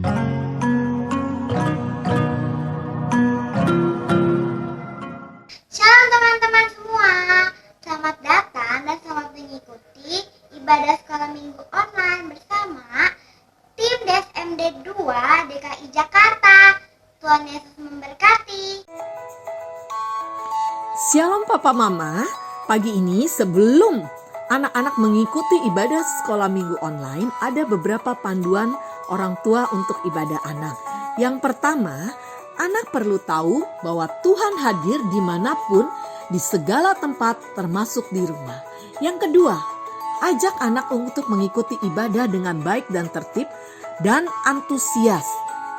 Shalom teman-teman semua, selamat datang dan selamat mengikuti ibadah sekolah minggu online bersama tim DSMD 2 DKI Jakarta. Tuhan Yesus memberkati. Shalom Papa Mama, pagi ini sebelum anak-anak mengikuti ibadah sekolah minggu online, ada beberapa panduan orang tua untuk ibadah anak. Yang pertama, anak perlu tahu bahwa Tuhan hadir dimanapun, di segala tempat termasuk di rumah. Yang kedua, ajak anak untuk mengikuti ibadah dengan baik dan tertib dan antusias.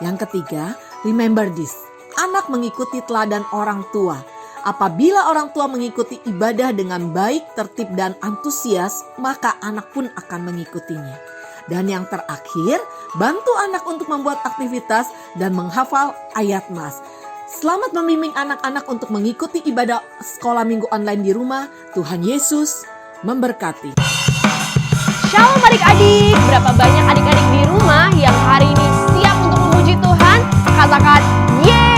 Yang ketiga, remember this, anak mengikuti teladan orang tua. Apabila orang tua mengikuti ibadah dengan baik, tertib, dan antusias, maka anak pun akan mengikutinya. Dan yang terakhir, bantu anak untuk membuat aktivitas dan menghafal ayat mas. Selamat membimbing anak-anak untuk mengikuti ibadah sekolah minggu online di rumah. Tuhan Yesus memberkati. Shalom adik-adik, berapa banyak adik-adik di rumah yang hari ini siap untuk memuji Tuhan? Katakan yeay!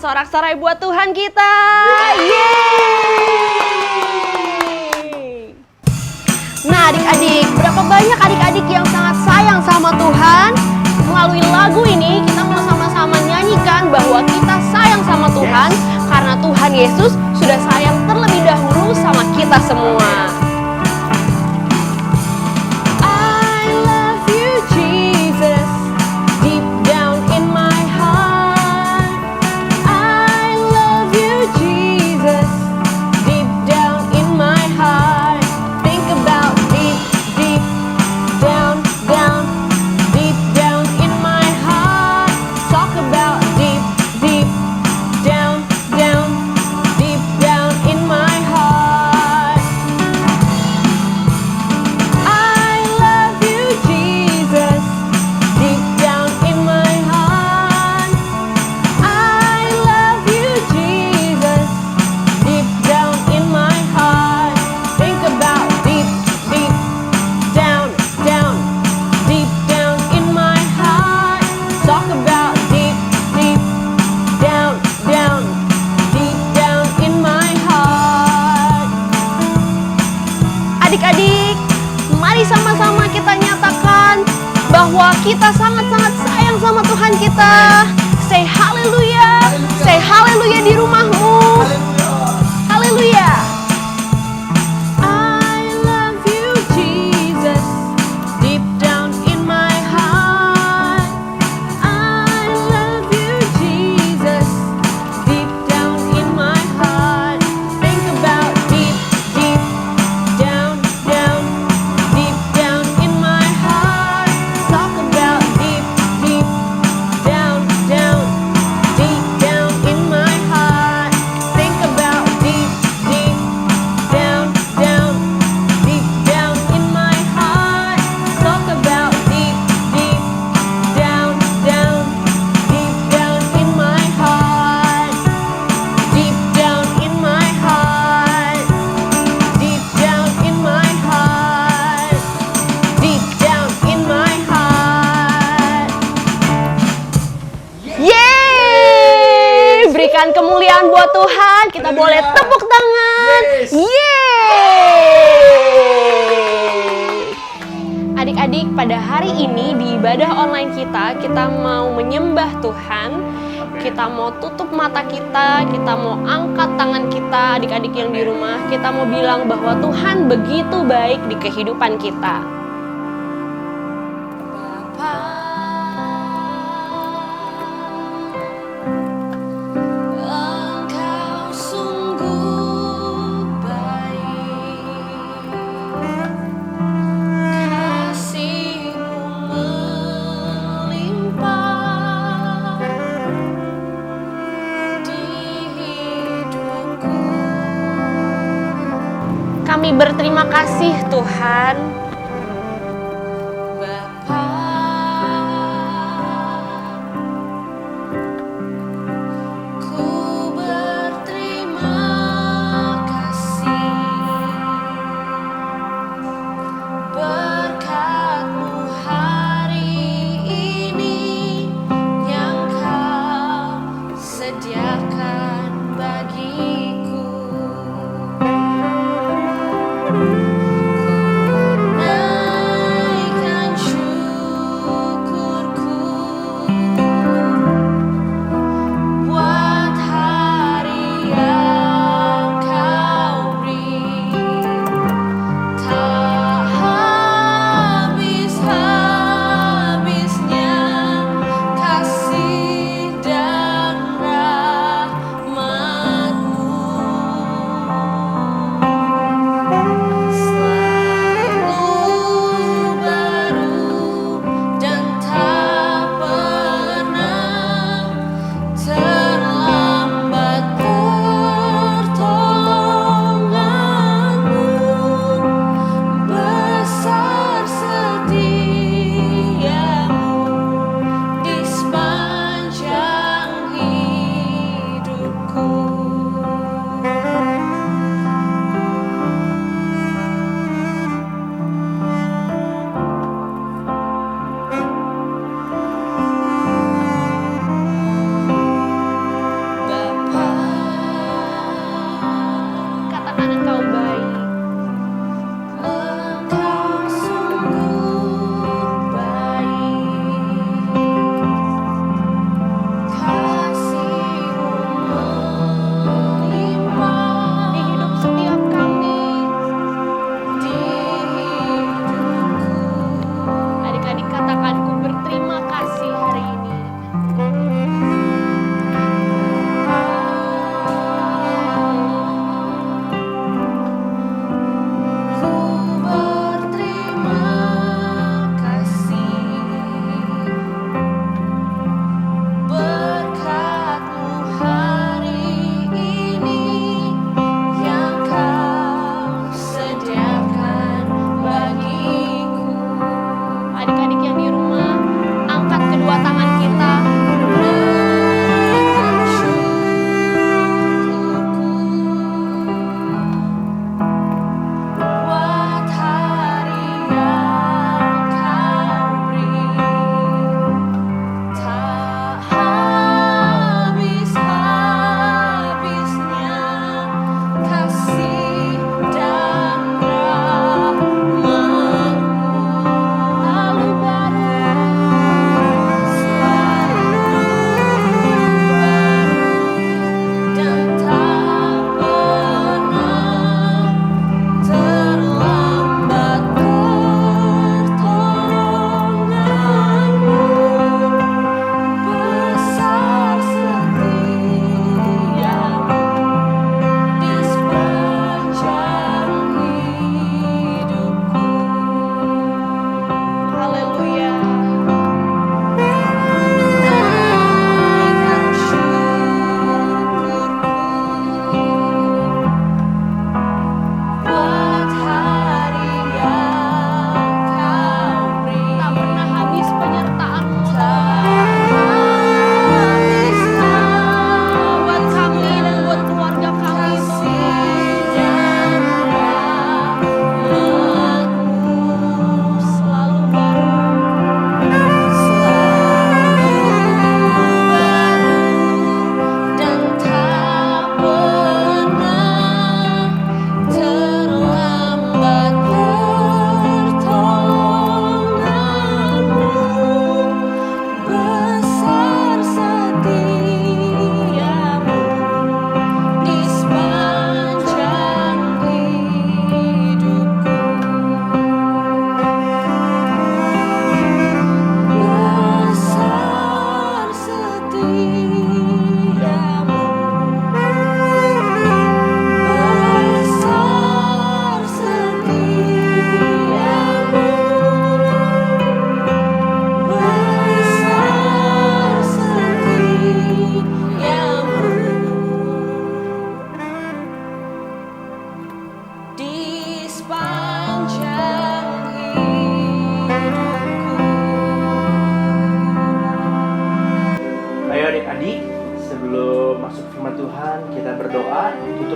Sorak-sorai buat Tuhan kita. Yeay! Nah adik-adik, berapa banyak adik-adik yang sangat sayang sama Tuhan? Melalui lagu ini kita mau sama-sama nyanyikan bahwa kita sayang sama Tuhan karena Tuhan Yesus sudah sayang terlebih dahulu sama kita semua. My heart. adik-adik. Mari sama-sama kita nyatakan bahwa kita sangat-sangat sayang sama Tuhan kita. Say haleluya. Say haleluya di rumahmu. Haleluya. I love you Jesus, deep down in my heart. I love you Jesus, deep down in my heart. Think about deep, deep down, down, deep down in my heart. Talk about deep, deep down, down, deep down in my heart. Think about deep, deep down, down, deep down in my heart. Talk about deep, deep down, down, deep down in my heart. Deep down in my heart. Deep down in my heart. Deep down in my heart. Yeay! Berikan kemuliaan buat Tuhan. Kita boleh tepuk tangan. Yeay! Adik-adik, pada hari ini di ibadah online kita mau menyembah Tuhan. Kita mau tutup mata kita mau angkat tangan kita, adik-adik yang di rumah. Kita mau bilang bahwa Tuhan begitu baik di kehidupan kita. Bapa, Engkau sungguh baik, kasih-Mu melimpah di hidupku. Kami berterima kasih Tuhan. Bapa, ku berterima kasih, berkat-Mu hari ini yang Kau sediakan bagiku. Ku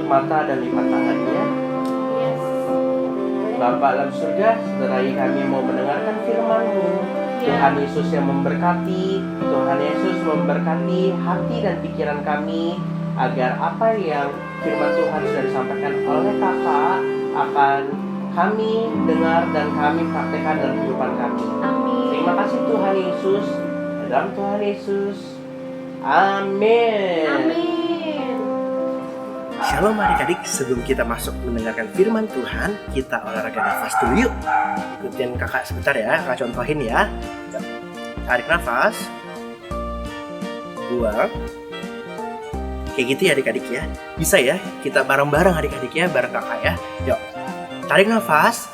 tutup mata dan lipat tangannya. Bapa dalam surga, saudari kami mau mendengarkan firman-Mu. Tuhan Yesus yang memberkati, Tuhan Yesus memberkati hati dan pikiran kami, agar apa yang firman Tuhan sudah disampaikan oleh kakak akan kami dengar dan kami praktekkan dalam kehidupan kami. Amin. Terima kasih Tuhan Yesus. Dalam Tuhan Yesus. Amin. Amin. Shalom adik-adik, sebelum kita masuk mendengarkan firman Tuhan, kita olahraga nafas dulu yuk. Ikutin kakak sebentar ya, kakak contohin ya. Yuk. Tarik nafas, buang. Kayak gitu ya adik-adik ya. Bisa ya, kita bareng-bareng adik-adik ya, bareng kakak ya. Yuk, tarik nafas,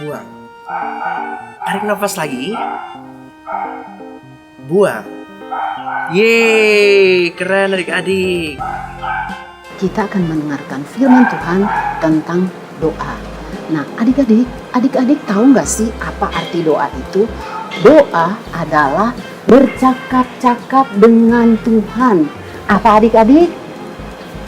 buang. Tarik nafas lagi, buang. Yeay, keren adik-adik. Kita akan mendengarkan firman Tuhan tentang doa. Nah, adik-adik tahu nggak sih apa arti doa itu? Doa adalah bercakap-cakap dengan Tuhan. Apa adik-adik?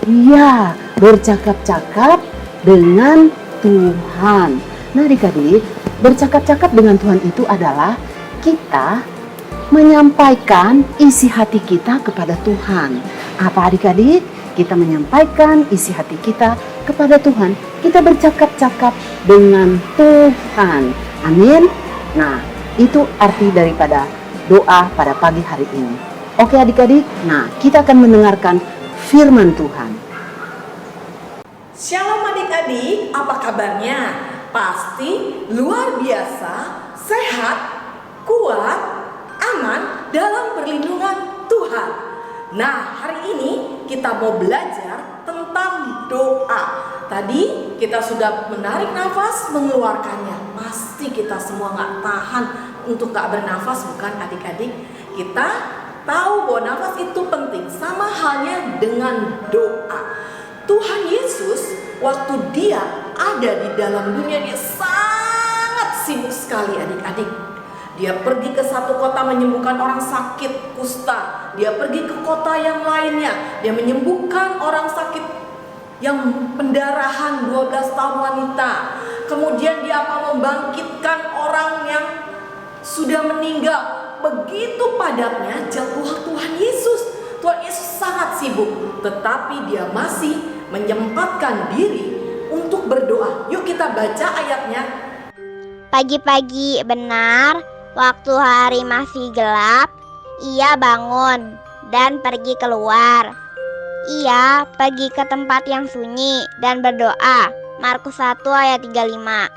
Iya, bercakap-cakap dengan Tuhan. Nah, adik-adik, bercakap-cakap dengan Tuhan itu adalah kita menyampaikan isi hati kita kepada Tuhan. Apa adik-adik? Kita menyampaikan isi hati kita kepada Tuhan. Kita bercakap-cakap dengan Tuhan. Amin. Nah, itu arti daripada doa pada pagi hari ini. Oke adik-adik, nah kita akan mendengarkan firman Tuhan. Shalom adik-adik, apa kabarnya? Pasti luar biasa, sehat, kuat, aman dalam perlindungan Tuhan. Nah, hari ini kita mau belajar tentang doa. Tadi kita sudah menarik nafas, mengeluarkannya. Pasti kita semua gak tahan untuk gak bernafas, bukan adik-adik? Kita tahu bahwa nafas itu penting, sama halnya dengan doa. Tuhan Yesus waktu dia ada di dalam dunia, dia sangat sibuk sekali adik-adik. Dia pergi ke satu kota menyembuhkan orang sakit kusta. Dia pergi ke kota yang lainnya. Dia menyembuhkan orang sakit yang pendarahan 12 tahun wanita. Kemudian dia membangkitkan orang yang sudah meninggal. Begitu padatnya jadwal Tuhan Yesus. Tuhan Yesus sangat sibuk, tetapi dia masih menyempatkan diri untuk berdoa. Yuk kita baca ayatnya. Pagi-pagi benar, waktu hari masih gelap, ia bangun dan pergi keluar. Ia pergi ke tempat yang sunyi dan berdoa. Markus 1 ayat 35.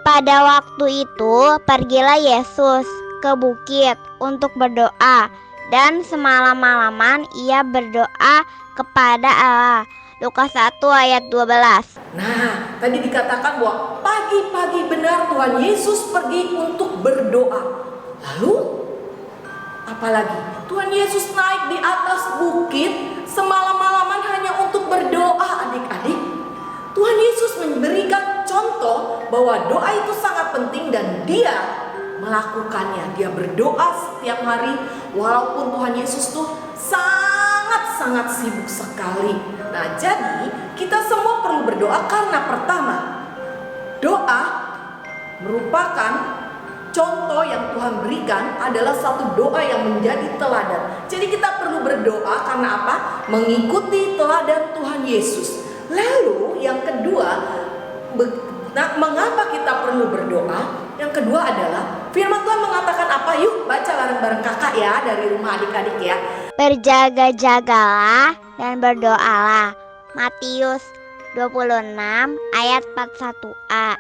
Pada waktu itu pergilah Yesus ke bukit untuk berdoa, dan semalam-malaman ia berdoa kepada Allah. Lukas 1 ayat 12. Nah, tadi dikatakan bahwa pagi-pagi benar Tuhan Yesus pergi untuk berdoa. Lalu, apalagi Tuhan Yesus naik di atas bukit semalam-malaman hanya untuk berdoa adik-adik. Tuhan Yesus memberikan contoh bahwa doa itu sangat penting dan dia melakukannya. Dia berdoa setiap hari walaupun Tuhan Yesus tuh sangat sibuk sekali. Nah, jadi kita semua perlu berdoa karena pertama, doa merupakan contoh yang Tuhan berikan adalah satu doa yang menjadi teladan. Jadi kita perlu berdoa karena apa? Mengikuti teladan Tuhan Yesus. Lalu yang kedua, mengapa kita perlu berdoa? Yang kedua adalah firman Tuhan mengatakan apa? Yuk baca bareng-bareng kakak ya dari rumah adik-adik ya. Berjaga-jagalah dan berdoalah. Matius 26 ayat 41a.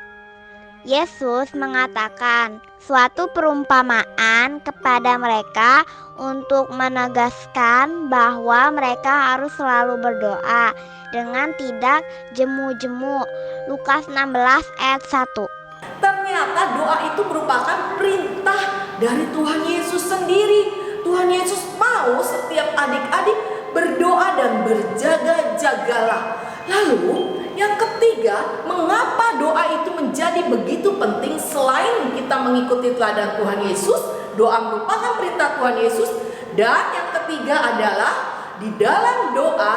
Yesus mengatakan suatu perumpamaan kepada mereka untuk menegaskan bahwa mereka harus selalu berdoa dengan tidak jemu-jemu. Lukas 16 ayat 1. Ternyata doa itu merupakan perintah dari Tuhan Yesus sendiri. Tuhan Yesus mau setiap adik-adik berdoa dan berjaga-jagalah. Lalu yang ketiga, mengapa doa itu menjadi begitu penting? Selain kita mengikuti teladan Tuhan Yesus, doa merupakan perintah Tuhan Yesus. Dan yang ketiga adalah di dalam doa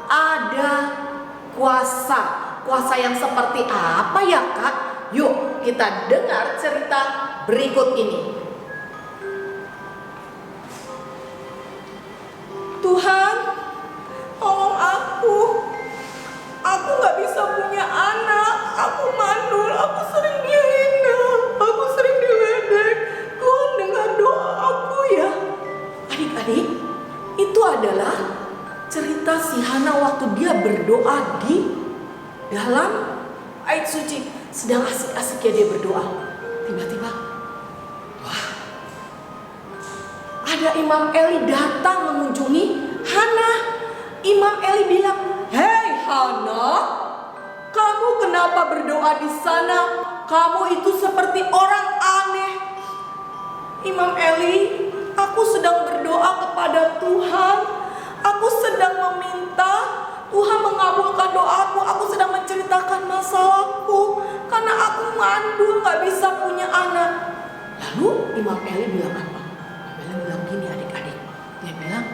ada kuasa. Kuasa yang seperti apa ya Kak? Yuk kita dengar cerita berikut ini. Tuhan, tolong aku. Aku gak bisa punya anak. Aku mandul, aku sering dihina, aku sering diledek. Tuhan dengar doa aku ya. Adik-adik, itu adalah cerita si Hana waktu dia berdoa di dalam ayat suci. Sedang asik-asiknya dia berdoa. Tiba-tiba, wah, ada Imam Eli datang mengunjungi Hana. Imam Eli bilang, "Hei Hana, kamu kenapa berdoa di sana? Kamu itu seperti orang aneh." Imam Eli, aku sedang berdoa kepada Tuhan. Aku sedang meminta Tuhan mengabulkan doaku. Aku sedang menceritakan masalahku karena aku mandul, gak bisa punya anak. Lalu Imam Eli bilang apa? Imam Eli bilang gini adik-adik. Dia bilang,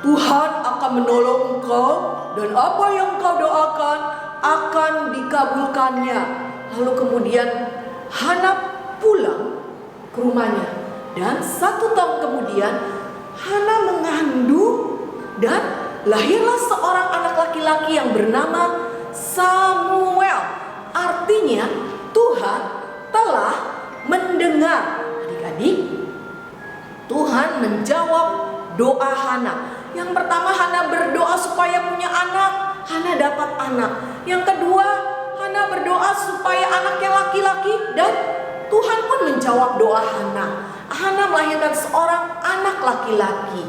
Tuhan akan menolong engkau dan apa yang engkau doakan akan dikabulkannya. Lalu kemudian Hana pulang ke rumahnya. Dan 1 tahun kemudian Hana mengandung dan lahirlah seorang anak laki-laki yang bernama Samuel. Artinya Tuhan telah mendengar. Adik-adik, Tuhan menjawab doa Hana. Yang pertama, Hana berdoa supaya punya anak. Hana dapat anak. Yang kedua, Hana berdoa supaya anaknya laki-laki dan Tuhan pun menjawab doa Hana. Hana melahirkan seorang anak laki-laki.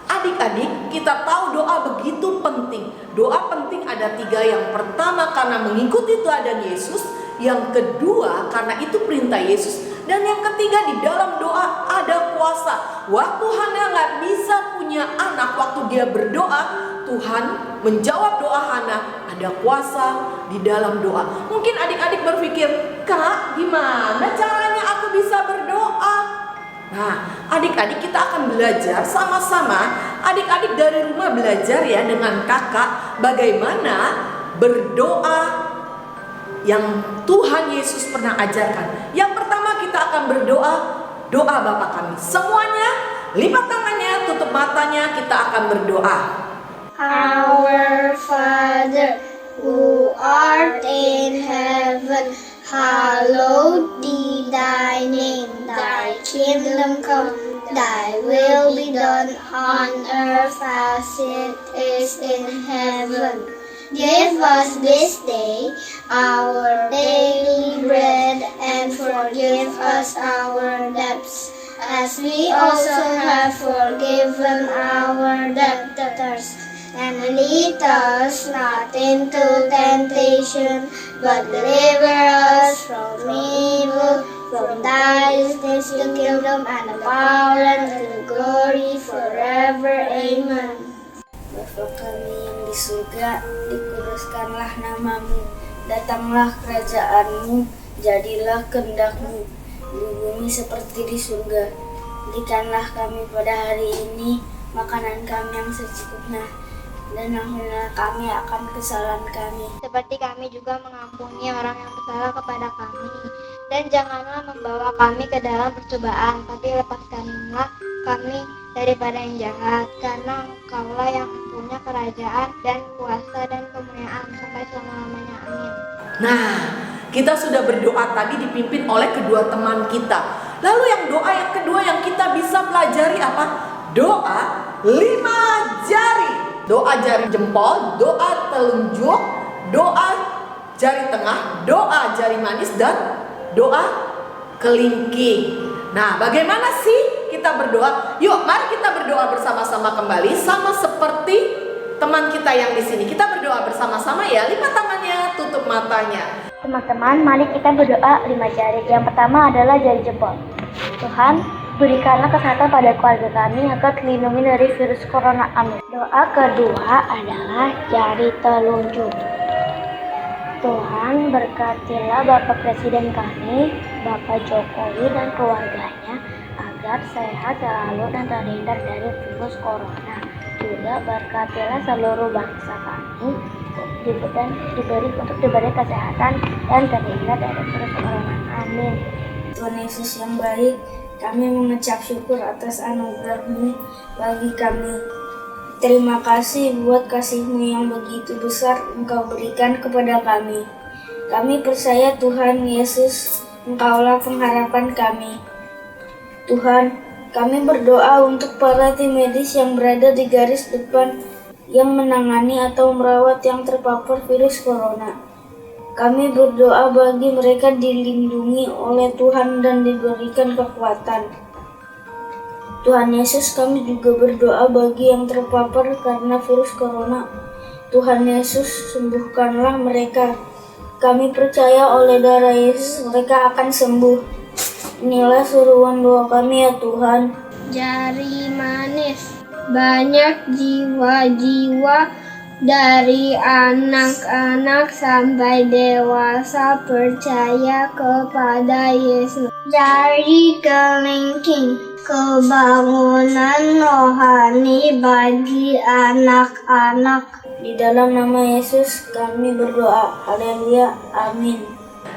Adik-adik, kita tahu doa begitu penting. Doa penting ada 3. Yang pertama karena mengikuti teladan Yesus. Yang kedua karena itu perintah Yesus. Dan yang ketiga, di dalam doa ada kuasa. Waktu Hana gak bisa punya anak, waktu dia berdoa, Tuhan menjawab doa Hana. Ada kuasa di dalam doa. Mungkin adik-adik berpikir, Kak, gimana caranya aku bisa berdoa? Nah, adik-adik kita akan belajar sama-sama. Adik-adik dari rumah belajar ya dengan kakak bagaimana berdoa yang Tuhan Yesus pernah ajarkan. Yang pertama kita akan berdoa, doa Bapa kami. Semuanya lipat tangannya, tutup matanya, kita akan berdoa. Our Father, who art in heaven, hallowed be thy name. Thy kingdom come, thy will be done on earth as it is in heaven. Give us this day our daily bread, and forgive us our debts, as we also have forgiven our debtors. And lead us not into temptation, but deliver us from evil. From thine is the kingdom and the power and the glory forever. Amen. Bapa kami yang di surga, dikuduskanlah namamu, datanglah kerajaanmu, jadilah kehendakmu di bumi seperti di surga. Berikanlah kami pada hari ini makanan kami yang secukupnya, dan ampunilah kami akan kesalahan kami, seperti kami juga mengampuni orang yang bersalah kepada kami. Dan janganlah membawa kami ke dalam percobaan, tapi lepaskanlah kami daripada yang jahat, karena Engkaulah yang punya kerajaan dan kuasa dan kemuliaan sampai selama-lamanya. Amin. Nah, kita sudah berdoa tadi dipimpin oleh kedua teman kita. Lalu yang doa yang kedua yang kita bisa pelajari apa? Doa 5 jari. Doa jari jempol, doa telunjuk, doa jari tengah, doa jari manis, dan doa kelingking. Nah, bagaimana sih kita berdoa? Yuk, mari kita berdoa bersama-sama kembali, sama seperti teman kita yang di sini. Kita berdoa bersama-sama ya, lipat tangannya, tutup matanya. Teman-teman, mari kita berdoa 5 jari. Yang pertama adalah jari jempol. Tuhan, berikanlah kesehatan pada keluarga kami agar terlindungi dari virus corona. Amin. Doa kedua adalah jari telunjuk. Tuhan, berkatilah Bapak Presiden kami, Bapak Jokowi dan keluarganya agar sehat selalu dan terhindar dari virus corona. juga berkatilah seluruh bangsa kami dan diberi kesehatan dan terhindar dari virus corona. Amin. Tuhan Yesus yang baik, kami mengucap syukur atas anugerah-Mu bagi kami. Terima kasih buat kasih-Mu yang begitu besar Engkau berikan kepada kami. Kami percaya Tuhan Yesus, Engkaulah pengharapan kami. Tuhan, kami berdoa untuk para tim medis yang berada di garis depan yang menangani atau merawat yang terpapar virus corona. Kami berdoa bagi mereka dilindungi oleh Tuhan dan diberikan kekuatan. Tuhan Yesus, kami juga berdoa bagi yang terpapar karena virus corona. Tuhan Yesus, sembuhkanlah mereka. Kami percaya oleh darah Yesus mereka akan sembuh. Inilah seruan doa kami ya Tuhan. Jari manis, banyak jiwa-jiwa dari anak-anak sampai dewasa percaya kepada Yesus. Jari kelingking, kebangunan rohani bagi anak-anak. Di dalam nama Yesus kami berdoa. Haleluya. Amin.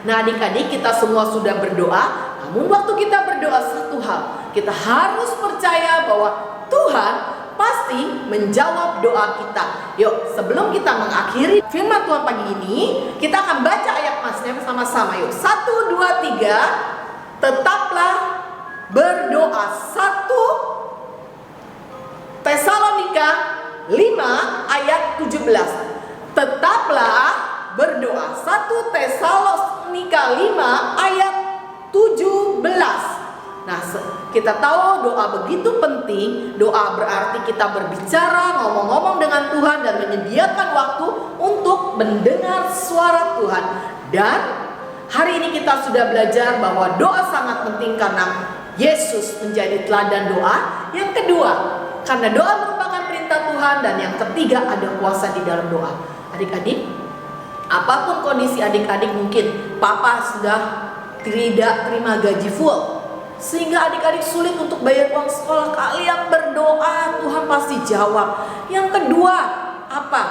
Nah adik-adik, kita semua sudah berdoa. Namun waktu kita berdoa satu hal, kita harus percaya bahwa Tuhan pasti menjawab doa kita. Yuk, sebelum kita mengakhiri firman Tuhan pagi ini, kita akan baca ayat masnya bersama-sama. Yuk, 1, 2, 3. Tetaplah berdoa. 1 Tesalonika 5 ayat 17. Tetaplah berdoa. 1 Tesalonika 5 ayat 17. Nah, kita tahu doa begitu penting. Doa berarti kita berbicara, ngomong-ngomong dengan Tuhan dan menyediakan waktu untuk mendengar suara Tuhan. Dan hari ini kita sudah belajar bahwa doa sangat penting karena Yesus menjadi teladan doa. Yang kedua, karena doa merupakan perintah Tuhan. Dan yang ketiga, ada kuasa di dalam doa. Adik-adik, apapun kondisi adik-adik, mungkin papa sudah tidak terima gaji full sehingga adik-adik sulit untuk bayar uang sekolah. Kalian berdoa, Tuhan pasti jawab. Yang kedua, apa?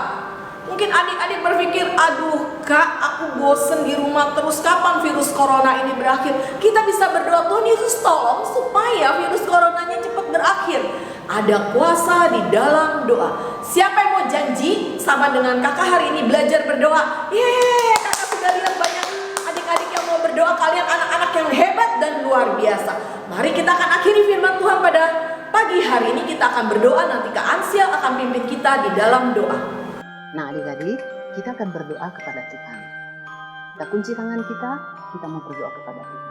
Mungkin adik-adik berpikir, aduh kak, aku bosen di rumah terus, kapan virus corona ini berakhir? Kita bisa berdoa, Tuhan Yesus tolong supaya virus coronanya cepat berakhir. Ada kuasa di dalam doa. Siapa yang mau janji sama dengan kakak hari ini belajar berdoa? Yeay, kakak sudah lihat banyak adik-adik yang mau berdoa. Kalian anak-anak yang hebat dan luar biasa. Mari kita akan akhiri firman Tuhan pada pagi hari ini. Kita akan berdoa, nanti Kak Ansia akan pimpin kita di dalam doa. Nah adik-adik, kita akan berdoa kepada Tuhan. Kita kunci tangan kita mau berdoa kepada Tuhan.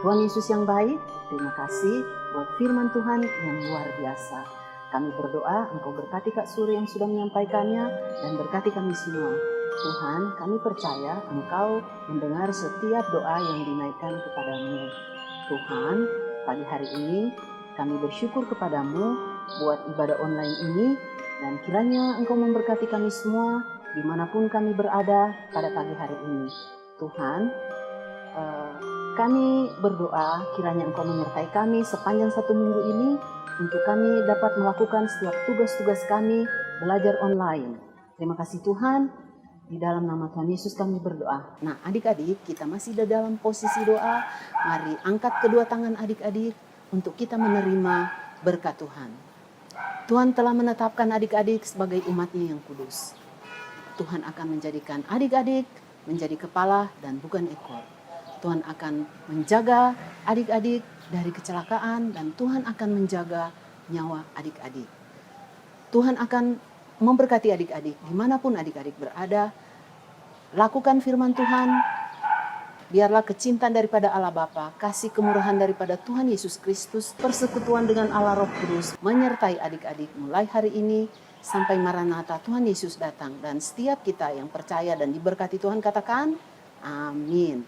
Tuhan Yesus yang baik, terima kasih buat firman Tuhan yang luar biasa. Kami berdoa, Engkau berkati Kak Suri yang sudah menyampaikannya, dan berkati kami semua. Tuhan, kami percaya Engkau mendengar setiap doa yang dinaikkan kepadamu. Tuhan, pagi hari ini kami bersyukur kepadamu buat ibadah online ini, dan kiranya Engkau memberkati kami semua dimanapun kami berada pada pagi hari ini. Tuhan, kami berdoa kiranya Engkau menyertai kami sepanjang 1 minggu ini untuk kami dapat melakukan setiap tugas-tugas kami belajar online. Terima kasih Tuhan, di dalam nama Tuhan Yesus kami berdoa. Nah adik-adik, kita masih di dalam posisi doa. Mari angkat kedua tangan adik-adik untuk kita menerima berkat Tuhan. Tuhan telah menetapkan adik-adik sebagai umat-Nya yang kudus. Tuhan akan menjadikan adik-adik menjadi kepala dan bukan ekor. Tuhan akan menjaga adik-adik dari kecelakaan, dan Tuhan akan menjaga nyawa adik-adik. Tuhan akan memberkati adik-adik dimanapun adik-adik berada. Lakukan firman Tuhan. Biarlah kecintaan daripada Allah Bapa, kasih kemurahan daripada Tuhan Yesus Kristus, persekutuan dengan Allah Roh Kudus menyertai adik-adik mulai hari ini sampai Maranatha Tuhan Yesus datang. Dan setiap kita yang percaya dan diberkati Tuhan katakan amin.